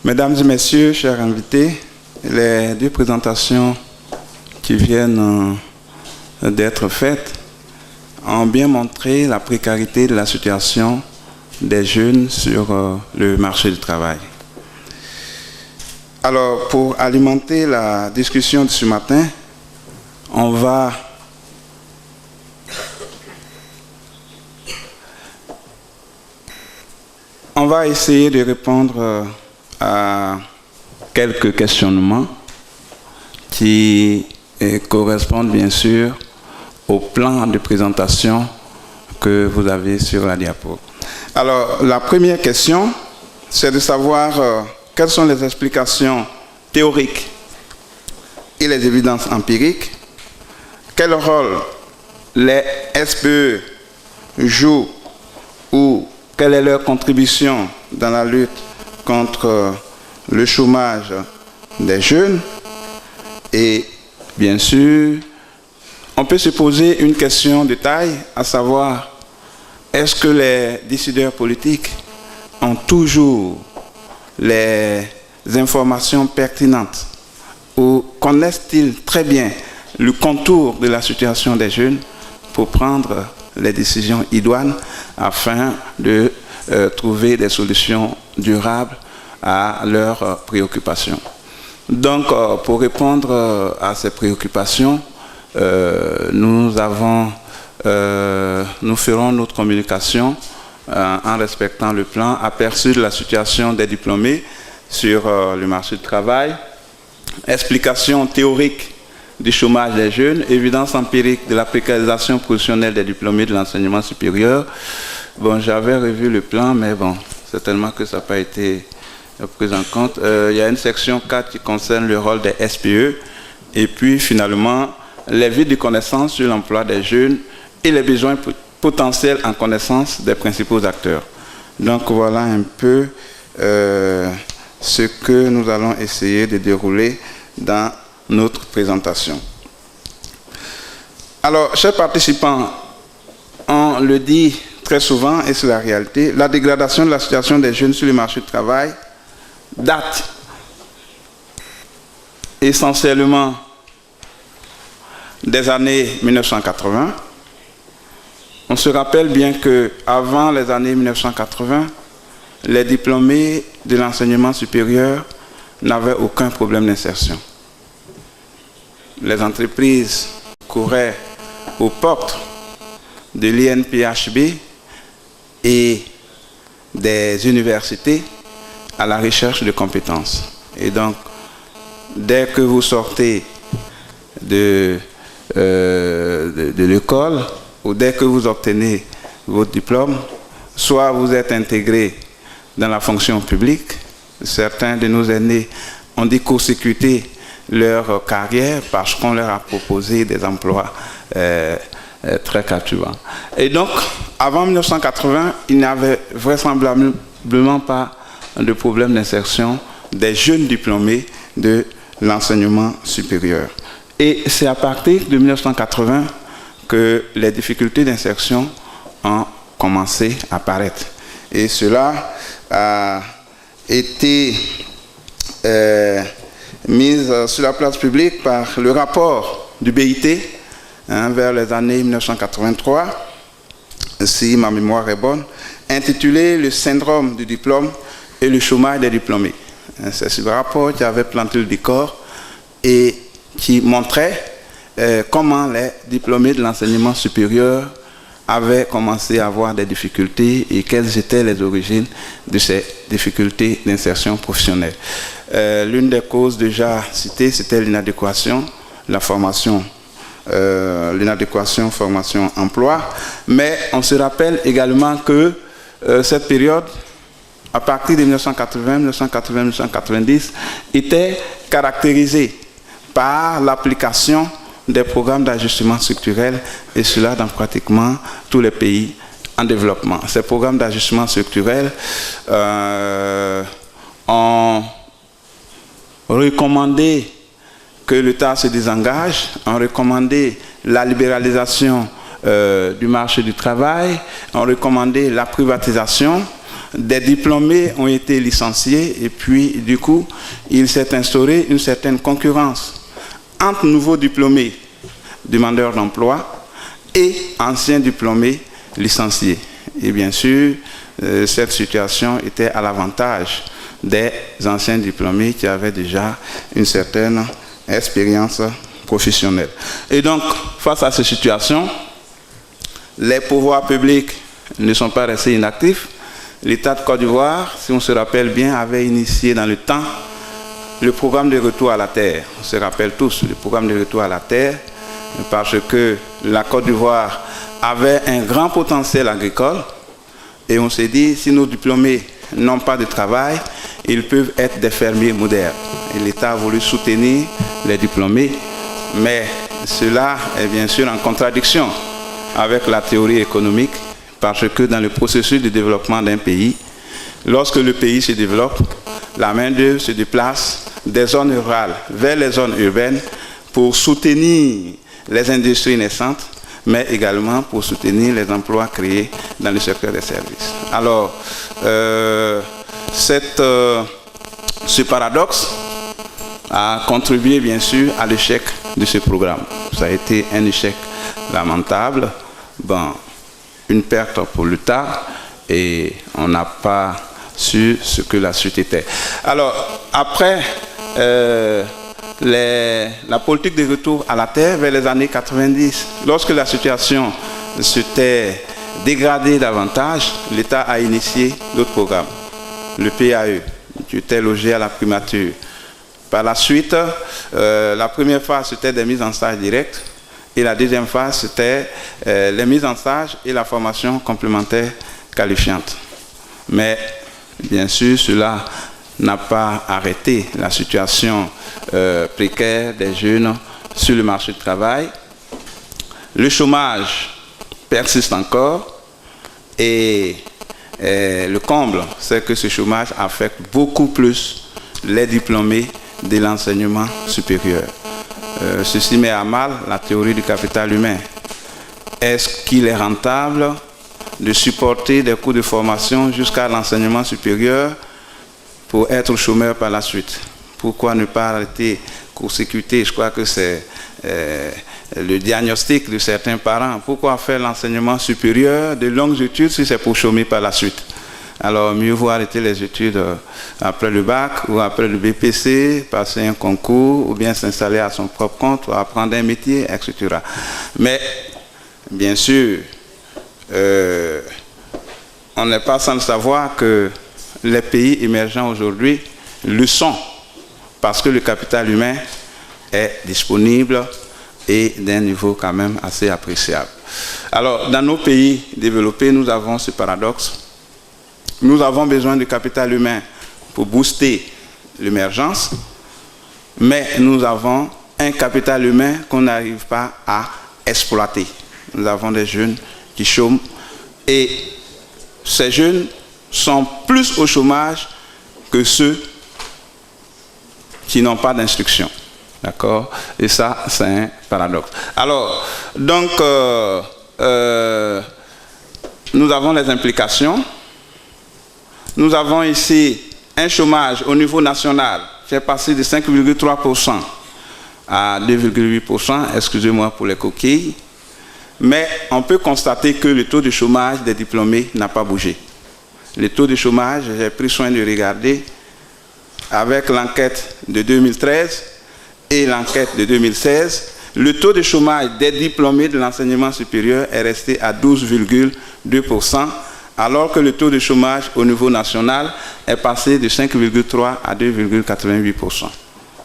Mesdames et messieurs, chers invités, les deux présentations qui viennent d'être faites ont bien montré la précarité de la situation des jeunes sur le marché du travail. Alors, pour alimenter la discussion de ce matin, on va essayer de répondre à quelques questionnements qui correspondent bien sûr au plan de présentation que vous avez sur la diapo. Alors, la première question, c'est de savoir quelles sont les explications théoriques et les évidences empiriques, quel rôle les SPE jouent ou quelle est leur contribution dans la lutte contre le chômage des jeunes. Et bien sûr, on peut se poser une question de taille, à savoir, est-ce que les décideurs politiques ont toujours les informations pertinentes ou connaissent-ils très bien le contour de la situation des jeunes pour prendre les décisions idoines afin de trouver des solutions durables à leurs préoccupations. Donc, pour répondre à ces préoccupations, nous ferons notre communication en respectant le plan aperçu de la situation des diplômés sur le marché du travail, explication théorique du chômage des jeunes, évidence empirique de la précarisation professionnelle des diplômés de l'enseignement supérieur. Bon, j'avais revu le plan, mais bon, certainement que ça n'a pas été pris en compte. Il y a une section 4 qui concerne le rôle des SPE, et puis finalement, les vides de connaissances sur l'emploi des jeunes et les besoins potentiels en connaissance des principaux acteurs. Donc voilà un peu ce que nous allons essayer de dérouler dans notre présentation. Alors, chers participants, on le dit très souvent, et c'est la réalité, la dégradation de la situation des jeunes sur le marché du travail date essentiellement des années 1980. On se rappelle bien qu'avant les années 1980, les diplômés de l'enseignement supérieur n'avaient aucun problème d'insertion. Les entreprises couraient aux portes de l'INPHB et des universités à la recherche de compétences. Et donc, dès que vous sortez de l'école ou dès que vous obtenez votre diplôme, soit vous êtes intégré dans la fonction publique, certains de nos aînés ont dit court-circuiter leur carrière parce qu'on leur a proposé des emplois très captivants. Et donc, avant 1980, il n'y avait vraisemblablement pas de problème d'insertion des jeunes diplômés de l'enseignement supérieur. Et c'est à partir de 1980 que les difficultés d'insertion ont commencé à apparaître. Et cela a été mise sur la place publique par le rapport du BIT vers les années 1983, si ma mémoire est bonne, intitulé « Le syndrome du diplôme et le chômage des diplômés ». C'est ce rapport qui avait planté le décor et qui montrait comment les diplômés de l'enseignement supérieur avaient commencé à avoir des difficultés et quelles étaient les origines de ces difficultés d'insertion professionnelle. L'une des causes déjà citées, c'était l'inadéquation, la formation, l'inadéquation formation-emploi. Mais on se rappelle également que cette période, à partir de 1980-1990, était caractérisée par l'application des programmes d'ajustement structurel, et cela dans pratiquement tous les pays en développement. Ces programmes d'ajustement structurel ont recommandé que l'État se désengage, ont recommandé la libéralisation du marché du travail, ont recommandé la privatisation, des diplômés ont été licenciés et puis, du coup, il s'est instauré une certaine concurrence entre nouveaux diplômés demandeurs d'emploi et anciens diplômés licenciés. Et bien sûr, cette situation était à l'avantage des anciens diplômés qui avaient déjà une certaine expérience professionnelle. Et donc, face à cette situation, les pouvoirs publics ne sont pas restés inactifs. L'État de Côte d'Ivoire, si on se rappelle bien, avait initié dans le temps le programme de retour à la terre. On se rappelle tous le programme de retour à la terre, parce que la Côte d'Ivoire avait un grand potentiel agricole et on s'est dit, si nos diplômés n'ont pas de travail, ils peuvent être des fermiers modernes. Et l'État a voulu soutenir les diplômés, mais cela est bien sûr en contradiction avec la théorie économique, parce que dans le processus de développement d'un pays, lorsque le pays se développe, la main-d'œuvre se déplace des zones rurales vers les zones urbaines pour soutenir les industries naissantes, mais également pour soutenir les emplois créés dans le secteur des services. Alors, ce paradoxe a contribué bien sûr à l'échec de ce programme. Ça a été un échec lamentable, bon, une perte pour l'État, et on n'a pas su ce que la suite était. Alors, après la politique de retour à la terre vers les années 90, lorsque la situation s'était dégradée davantage, l'État a initié d'autres programmes. Le PAE, qui était logé à la primature. Par la suite, la première phase, c'était des mises en stage directes, et la deuxième phase, c'était les mises en stage et la formation complémentaire qualifiante. Mais, bien sûr, cela n'a pas arrêté la situation précaire des jeunes sur le marché du travail. Le chômage persiste encore et le comble, c'est que ce chômage affecte beaucoup plus les diplômés de l'enseignement supérieur. Ceci met à mal la théorie du capital humain. Est-ce qu'il est rentable de supporter des coûts de formation jusqu'à l'enseignement supérieur pour être chômeur par la suite? Pourquoi ne pas arrêter court-circuiter? Je crois que c'est le diagnostic de certains parents. Pourquoi faire l'enseignement supérieur de longues études si c'est pour chômer par la suite? Alors, mieux vaut arrêter les études après le bac ou après le BPC, passer un concours ou bien s'installer à son propre compte ou apprendre un métier, etc. Mais, bien sûr, on n'est pas sans savoir que les pays émergents aujourd'hui le sont parce que le capital humain est disponible et d'un niveau quand même assez appréciable. Alors, dans nos pays développés, nous avons ce paradoxe. Nous avons besoin de capital humain pour booster l'émergence, mais nous avons un capital humain qu'on n'arrive pas à exploiter. Nous avons des jeunes qui chôment et ces jeunes sont plus au chômage que ceux qui n'ont pas d'instruction. D'accord? Et ça, c'est un paradoxe. Alors, donc, nous avons les implications. Nous avons ici un chômage au niveau national qui est passé de 5,3% à 2,8%, excusez-moi pour les coquilles. Mais on peut constater que le taux de chômage des diplômés n'a pas bougé. Le taux de chômage, j'ai pris soin de regarder avec l'enquête de 2013 et l'enquête de 2016. Le taux de chômage des diplômés de l'enseignement supérieur est resté à 12,2%, alors que le taux de chômage au niveau national est passé de 5,3 à 2,88%.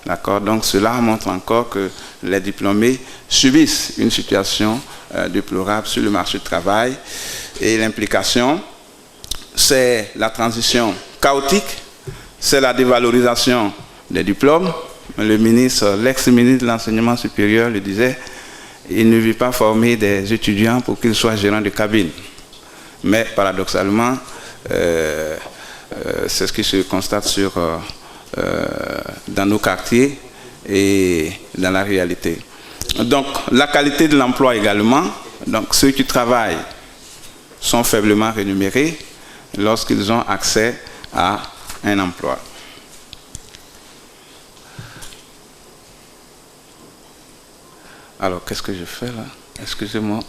D'accord? Donc cela montre encore que les diplômés subissent une situation déplorable sur le marché du travail. Et l'implication, c'est la transition chaotique, c'est la dévalorisation des diplômes. Le ministre, l'ex-ministre de l'enseignement supérieur le disait, il ne veut pas former des étudiants pour qu'ils soient gérants de cabine. Mais paradoxalement, c'est ce qui se constate dans nos quartiers et dans la réalité. Donc, la qualité de l'emploi également. Donc, ceux qui travaillent sont faiblement rémunérés. lorsqu'ils ont accès à un emploi. Alors, qu'est-ce que je fais là? Excusez-moi.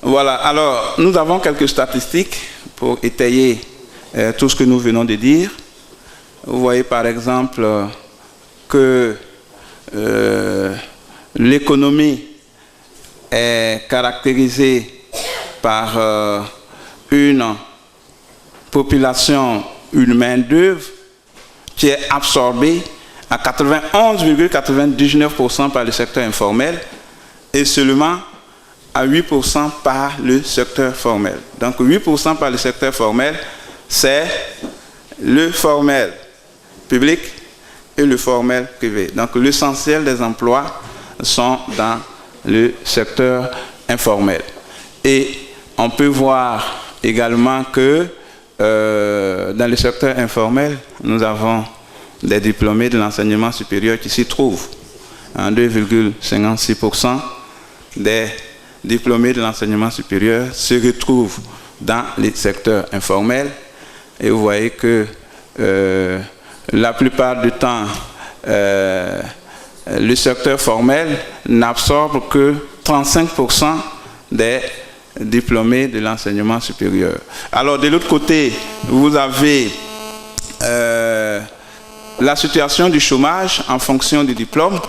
Voilà, alors nous avons quelques statistiques pour étayer tout ce que nous venons de dire. Vous voyez par exemple que l'économie est caractérisée par une population, une main-d'œuvre qui est absorbée à 91,99% par le secteur informel et seulement à 8% par le secteur formel. Donc 8% par le secteur formel, c'est le formel public et le formel privé. Donc l'essentiel des emplois sont dans le secteur informel. Et on peut voir également que dans le secteur informel, nous avons des diplômés de l'enseignement supérieur qui s'y trouvent. 2,56% des diplômés de l'enseignement supérieur se retrouvent dans les secteurs informels. Et vous voyez que la plupart du temps, le secteur formel n'absorbe que 35% des diplômés de l'enseignement supérieur. Alors de l'autre côté, vous avez la situation du chômage en fonction du diplôme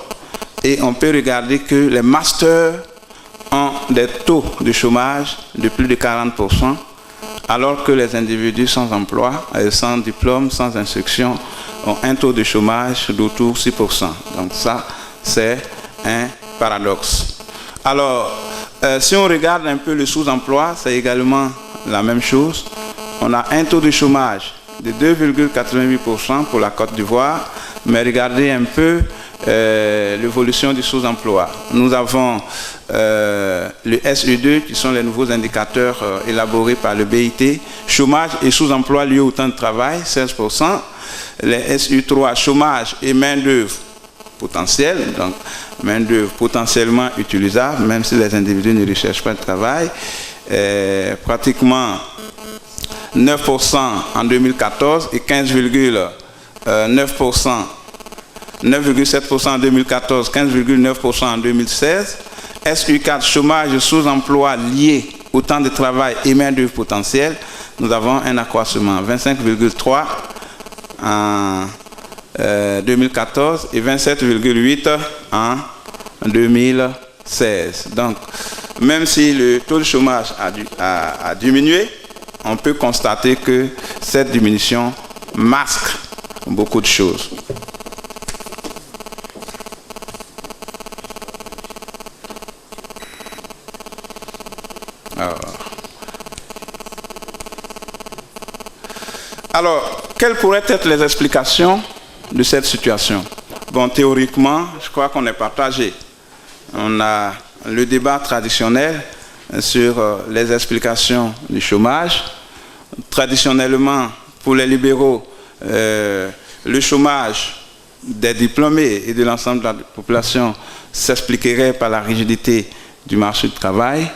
et on peut regarder que les masters ont des taux de chômage de plus de 40%, alors que les individus sans emploi, sans diplôme, sans instruction, ont un taux de chômage d'autour de 6%. Donc ça, c'est un paradoxe. Alors, si on regarde un peu le sous-emploi, c'est également la même chose. On a un taux de chômage de 2,88% pour la Côte d'Ivoire, mais regardez un peu l'évolution du sous-emploi. Nous avons le SU2, qui sont les nouveaux indicateurs élaborés par le BIT, chômage et sous-emploi lié au temps de travail, 16%. Les SU3, chômage et main-d'œuvre potentielle, donc main-d'œuvre potentiellement utilisable, même si les individus ne recherchent pas de travail, pratiquement 9% en 2014 et 9,7% en 2014, 15,9% en 2016. SU4, chômage et sous-emploi lié au temps de travail et main-d'œuvre potentielle, nous avons un accroissement 25,3% en 2014 et 27,8% en 2016. Donc, même si le taux de chômage a diminué, on peut constater que cette diminution masque beaucoup de choses. Alors, quelles pourraient être les explications de cette situation? Bon, théoriquement, je crois qu'on est partagé. On a le débat traditionnel sur les explications du chômage. Traditionnellement, pour les libéraux, le chômage des diplômés et de l'ensemble de la population s'expliquerait par la rigidité du marché du travail.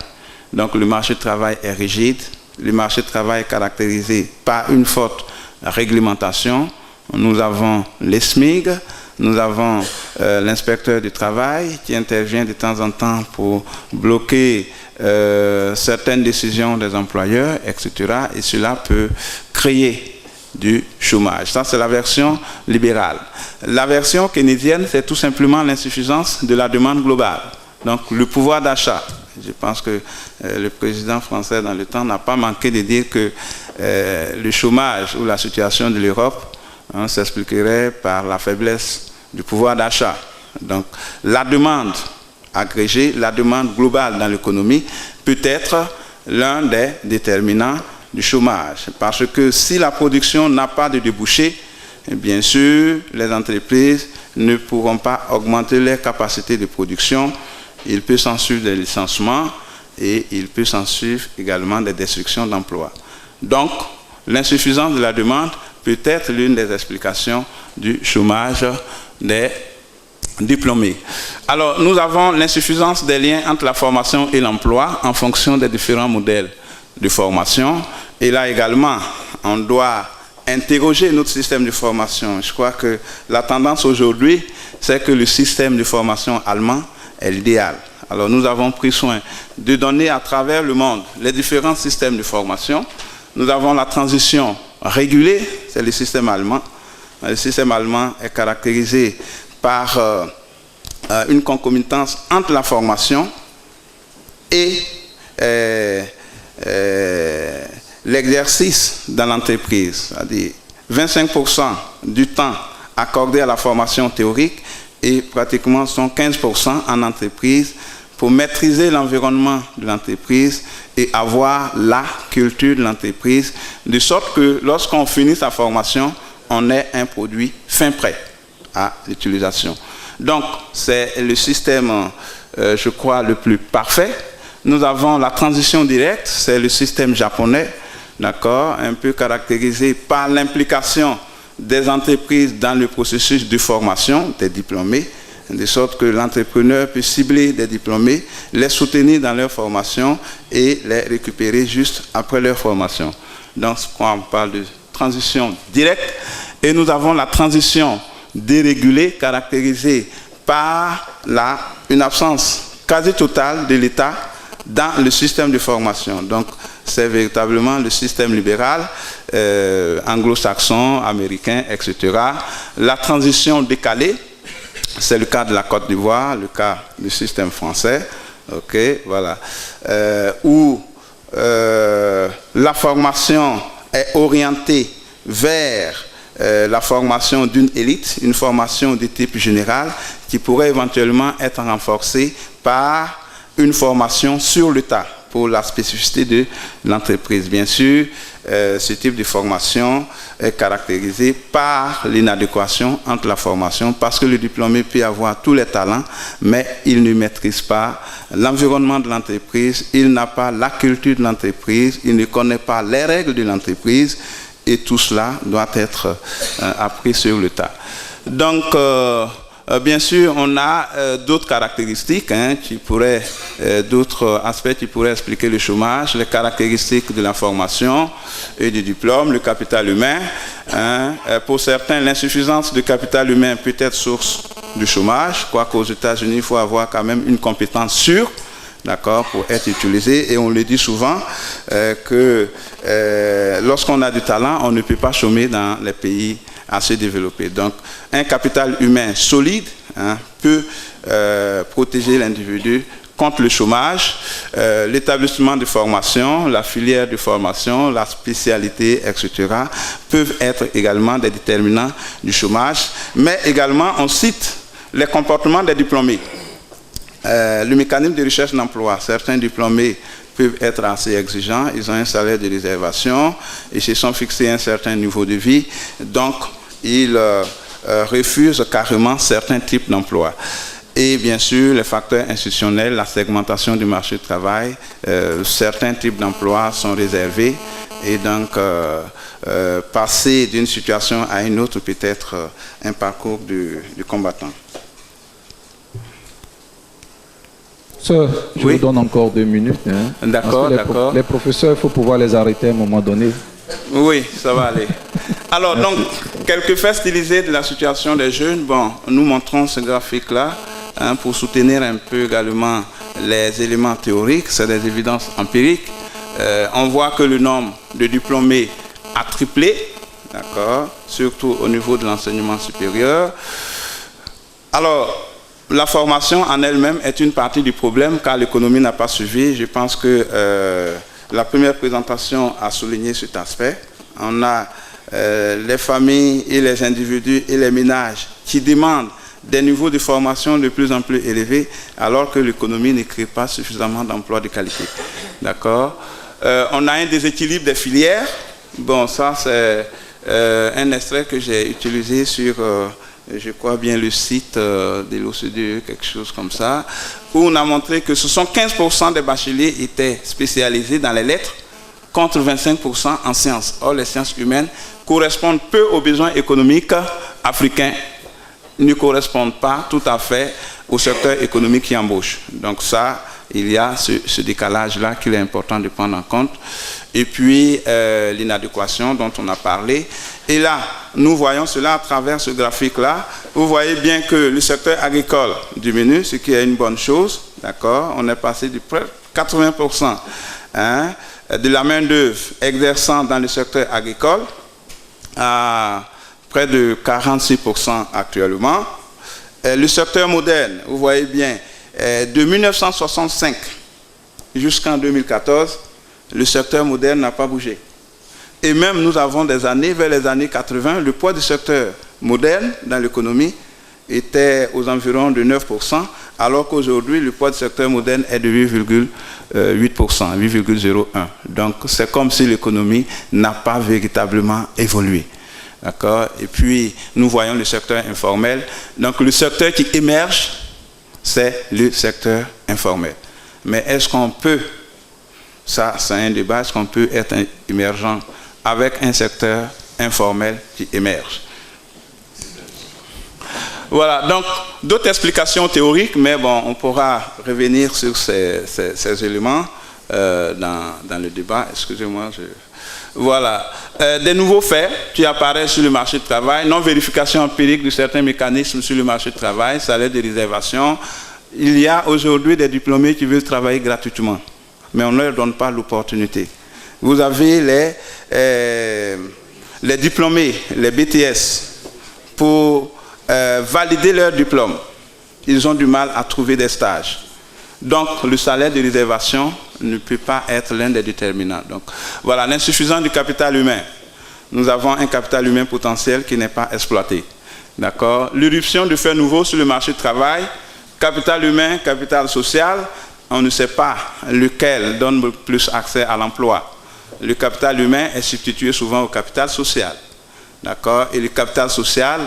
Donc le marché du travail est rigide. Le marché du travail est caractérisé par une forte réglementation. Nous avons les SMIG, nous avons l'inspecteur du travail qui intervient de temps en temps pour bloquer certaines décisions des employeurs, etc. Et cela peut créer du chômage. Ça, c'est la version libérale. La version keynésienne, c'est tout simplement l'insuffisance de la demande globale. Donc, le pouvoir d'achat. Je pense que le président français, dans le temps, n'a pas manqué de dire que le chômage ou la situation de l'Europe s'expliquerait par la faiblesse du pouvoir d'achat. Donc, la demande agrégée, la demande globale dans l'économie peut être l'un des déterminants du chômage. Parce que si la production n'a pas de débouché, bien sûr, les entreprises ne pourront pas augmenter leurs capacités de production. Il peut s'en suivre des licenciements et il peut s'en suivre également des destructions d'emplois. Donc, l'insuffisance de la demande peut être l'une des explications du chômage des diplômés. Alors, nous avons l'insuffisance des liens entre la formation et l'emploi en fonction des différents modèles de formation. Et là également, on doit interroger notre système de formation. Je crois que la tendance aujourd'hui, c'est que le système de formation allemand est l'idéal. Alors, nous avons pris soin de donner à travers le monde les différents systèmes de formation. Nous avons la transition régulée, c'est le système allemand. Le système allemand est caractérisé par une concomitance entre la formation et l'exercice dans l'entreprise. C'est-à-dire 25% du temps accordé à la formation théorique et pratiquement 15% en entreprise pour maîtriser l'environnement de l'entreprise et avoir la culture de l'entreprise, de sorte que lorsqu'on finit sa formation, on ait un produit fin prêt à l'utilisation. Donc, c'est le système, je crois, le plus parfait. Nous avons la transition directe, c'est le système japonais, d'accord, un peu caractérisé par l'implication des entreprises dans le processus de formation des diplômés, de sorte que l'entrepreneur peut cibler des diplômés, les soutenir dans leur formation et les récupérer juste après leur formation. Donc, on parle de transition directe. Et nous avons la transition dérégulée, caractérisée par une absence quasi totale de l'État dans le système de formation. Donc, c'est véritablement le système libéral, anglo-saxon, américain, etc. La transition décalée, c'est le cas de la Côte d'Ivoire, le cas du système français, ok, voilà, où la formation est orientée vers la formation d'une élite, une formation de type général qui pourrait éventuellement être renforcée par une formation sur le tas pour la spécificité de l'entreprise. Bien sûr, ce type de formation est caractérisé par l'inadéquation entre la formation parce que le diplômé peut avoir tous les talents, mais il ne maîtrise pas l'environnement de l'entreprise, il n'a pas la culture de l'entreprise, il ne connaît pas les règles de l'entreprise et tout cela doit être appris sur le tas. Donc, bien sûr, on a d'autres caractéristiques, d'autres aspects qui pourraient expliquer le chômage, les caractéristiques de la formation et du diplôme, le capital humain. Pour certains, l'insuffisance de capital humain peut être source du chômage, quoique aux États-Unis, il faut avoir quand même une compétence sûre, d'accord, pour être utilisé. Et on le dit souvent que lorsqu'on a du talent, on ne peut pas chômer dans les pays assez développé. Donc, un capital humain solide peut protéger l'individu contre le chômage. L'établissement de formation, la filière de formation, la spécialité, etc. peuvent être également des déterminants du chômage. Mais également, on cite les comportements des diplômés. Le mécanisme de recherche d'emploi, certains diplômés peuvent être assez exigeants, ils ont un salaire de réservation, ils se sont fixés un certain niveau de vie, donc ils refusent carrément certains types d'emplois. Et bien sûr, les facteurs institutionnels, la segmentation du marché du travail, certains types d'emplois sont réservés et donc passer d'une situation à une autre peut être un parcours du combattant. Sir, je vous donne encore 2 minutes. D'accord, d'accord. Les professeurs, il faut pouvoir les arrêter à un moment donné. Oui, ça va aller. Alors, donc, quelques faits stylisés de la situation des jeunes. Bon, nous montrons ce graphique-là pour soutenir un peu également les éléments théoriques. C'est des évidences empiriques. On voit que le nombre de diplômés a triplé, d'accord, surtout au niveau de l'enseignement supérieur. Alors, la formation en elle-même est une partie du problème car l'économie n'a pas suivi. Je pense que la première présentation a souligné cet aspect. On a les familles et les individus et les ménages qui demandent des niveaux de formation de plus en plus élevés alors que l'économie ne crée pas suffisamment d'emplois de qualité. D'accord ? On a un déséquilibre des filières. Bon, ça c'est un extrait que j'ai utilisé sur... je crois bien le site de l'OCDE, quelque chose comme ça, où on a montré que 75% des bacheliers étaient spécialisés dans les lettres, contre 25% en sciences. Or, les sciences humaines correspondent peu aux besoins économiques africains. ne correspondent pas tout à fait au secteur économique qui embauche. Donc ça, il y a ce décalage-là qu'il est important de prendre en compte. Et puis, l'inadéquation dont on a parlé. Et là, nous voyons cela à travers ce graphique-là. Vous voyez bien que le secteur agricole diminue, ce qui est une bonne chose. D'accord? On est passé de près de 80% de la main-d'œuvre exerçant dans le secteur agricole à près de 46% actuellement. Le secteur moderne, vous voyez bien, de 1965 jusqu'en 2014, le secteur moderne n'a pas bougé. Et même nous avons des années, vers les années 80, le poids du secteur moderne dans l'économie était aux environs de 9%, alors qu'aujourd'hui, le poids du secteur moderne est de 8,8%, 8,01%. Donc, c'est comme si l'économie n'a pas véritablement évolué. D'accord? Et puis, nous voyons le secteur informel. Donc, le secteur qui émerge, c'est le secteur informel. Mais est-ce qu'on peut, ça c'est un débat, est-ce qu'on peut être émergent avec un secteur informel qui émerge? Voilà, donc d'autres explications théoriques, mais bon, on pourra revenir sur ces éléments dans le débat. Excusez-moi, Voilà. Des nouveaux faits qui apparaissent sur le marché du travail, non-vérification empirique de certains mécanismes sur le marché du travail, salaire de réservation. Il y a aujourd'hui des diplômés qui veulent travailler gratuitement, mais on ne leur donne pas l'opportunité. Vous avez les diplômés, les BTS, pour valider leur diplôme. Ils ont du mal à trouver des stages. Donc, le salaire de réservation ne peut pas être l'un des déterminants. Donc, voilà, l'insuffisance du capital humain. Nous avons un capital humain potentiel qui n'est pas exploité. D'accord? L'irruption de faits nouveaux sur le marché du travail, capital humain, capital social, on ne sait pas lequel donne le plus accès à l'emploi. Le capital humain est substitué souvent au capital social. D'accord? Et le capital social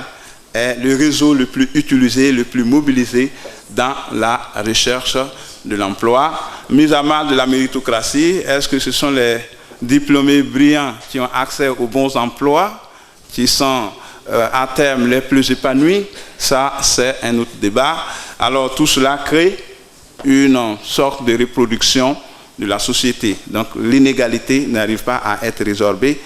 est le réseau le plus utilisé, le plus mobilisé dans la recherche de l'emploi. Mise à mal de la méritocratie, est-ce que ce sont les diplômés brillants qui ont accès aux bons emplois, qui sont à terme les plus épanouis? Ça, c'est un autre débat. Alors, tout cela crée une sorte de reproduction de la société. Donc, l'inégalité n'arrive pas à être résorbée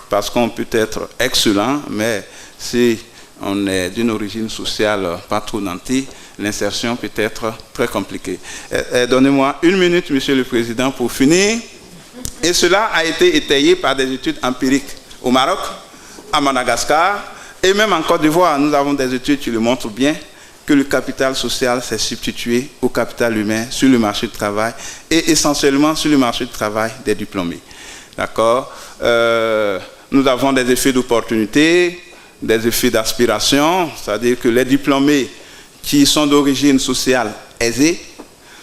parce qu'on peut être excellent, mais si on est d'une origine sociale pas trop nantie, l'insertion peut être très compliquée. Donnez-moi une minute, Monsieur le Président, pour finir. Et cela a été étayé par des études empiriques au Maroc, à Madagascar, et même en Côte d'Ivoire. Nous avons des études qui le montrent bien, que le capital social s'est substitué au capital humain sur le marché du travail, et essentiellement sur le marché du travail des diplômés. D'accord? Nous avons des effets d'opportunité, des effets d'aspiration, c'est-à-dire que les diplômés qui sont d'origine sociale aisée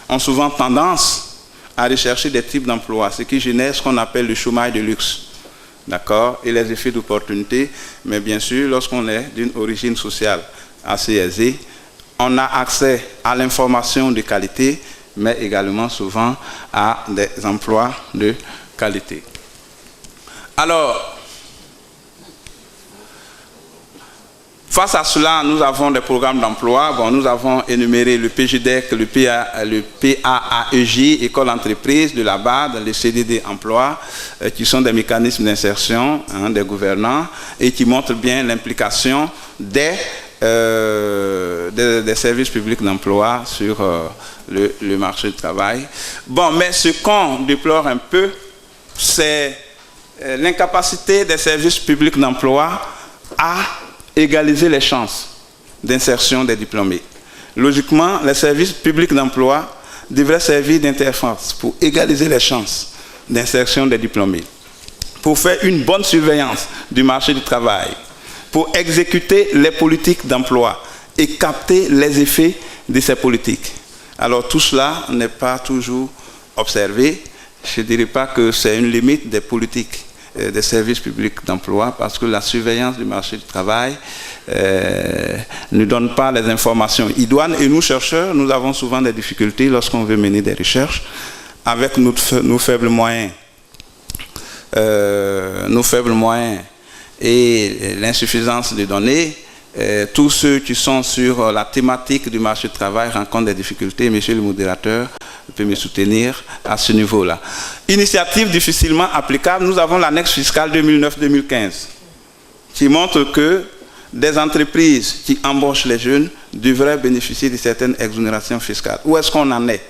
ont souvent tendance à rechercher des types d'emplois, ce qui génère ce qu'on appelle le chômage de luxe. D'accord? Et les effets d'opportunité, mais bien sûr, lorsqu'on est d'une origine sociale assez aisée, on a accès à l'information de qualité, mais également souvent à des emplois de qualité. Alors, face à cela, nous avons des programmes d'emploi. Bon, nous avons énuméré le PGDEC, le PAAEJ, École Entreprise, de la BAD, les CDD Emploi, qui sont des mécanismes d'insertion des gouvernants et qui montrent bien l'implication des services publics d'emploi sur le marché du travail. Bon, mais ce qu'on déplore un peu, c'est l'incapacité des services publics d'emploi à égaliser les chances d'insertion des diplômés. Logiquement, les services publics d'emploi devraient servir d'interface pour égaliser les chances d'insertion des diplômés, pour faire une bonne surveillance du marché du travail, pour exécuter les politiques d'emploi et capter les effets de ces politiques. Alors tout cela n'est pas toujours observé. Je ne dirais pas que c'est une limite des politiques des services publics d'emploi, parce que la surveillance du marché du travail ne donne pas les informations idoines. Et nous, chercheurs, nous avons souvent des difficultés lorsqu'on veut mener des recherches avec nos faibles moyens. Et l'insuffisance des données, tous ceux qui sont sur la thématique du marché du travail rencontrent des difficultés. Monsieur le modérateur peut me soutenir à ce niveau-là. Initiative difficilement applicable, nous avons l'annexe fiscale 2009-2015 qui montre que des entreprises qui embauchent les jeunes devraient bénéficier de certaines exonérations fiscales. Où est-ce qu'on en est?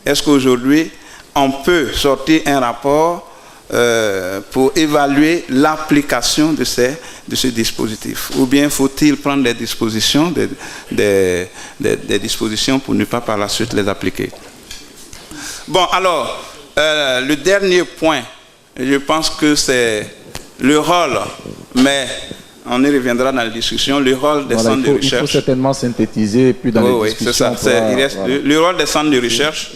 Est-ce qu'aujourd'hui, on peut sortir un rapport pour évaluer l'application de ce dispositif? Ou bien faut-il prendre des dispositions, des dispositions pour ne pas par la suite les appliquer? Bon, alors, le dernier point, je pense que c'est le rôle, mais on y reviendra dans la discussion, le rôle des centres de recherche. Il faut certainement synthétiser, puis dans les discussions. Oui, c'est ça. Il reste le rôle des centres de recherche.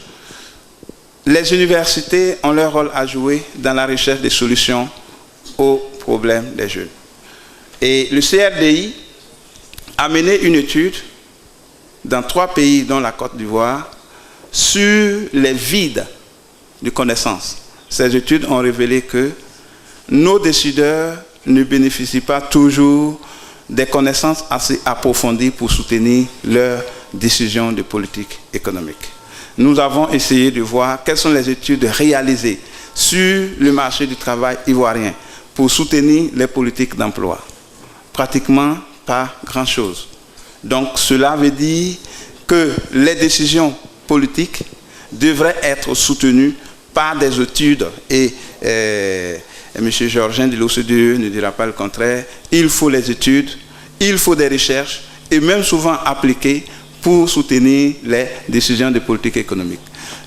Les universités ont leur rôle à jouer dans la recherche des solutions aux problèmes des jeunes. Et le CRDI a mené une étude dans 3 pays, dont la Côte d'Ivoire, sur les vides de connaissances. Ces études ont révélé que nos décideurs ne bénéficient pas toujours des connaissances assez approfondies pour soutenir leurs décisions de politique économique. Nous avons essayé de voir quelles sont les études réalisées sur le marché du travail ivoirien pour soutenir les politiques d'emploi. Pratiquement pas grand-chose. Donc cela veut dire que les décisions politiques devraient être soutenues par des études et M. Georgin de l'OCDE ne dira pas le contraire. Il faut les études, il faut des recherches et même souvent appliquées pour soutenir les décisions de politique économique.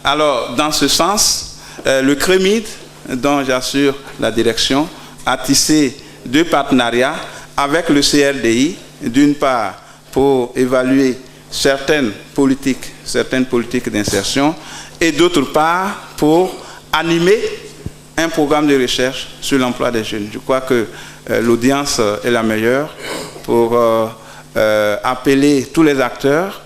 Alors, dans ce sens, le CREMID, dont j'assure la direction, a tissé 2 partenariats avec le CRDI, d'une part pour évaluer certaines politiques d'insertion, et d'autre part pour animer un programme de recherche sur l'emploi des jeunes. Je crois que l'audience est la meilleure pour appeler tous les acteurs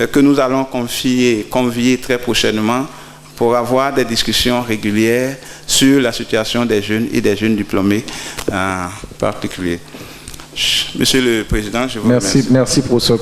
que nous allons convier très prochainement pour avoir des discussions régulières sur la situation des jeunes et des jeunes diplômés en particulier. Monsieur le Président, je vous remercie. Merci, professeur.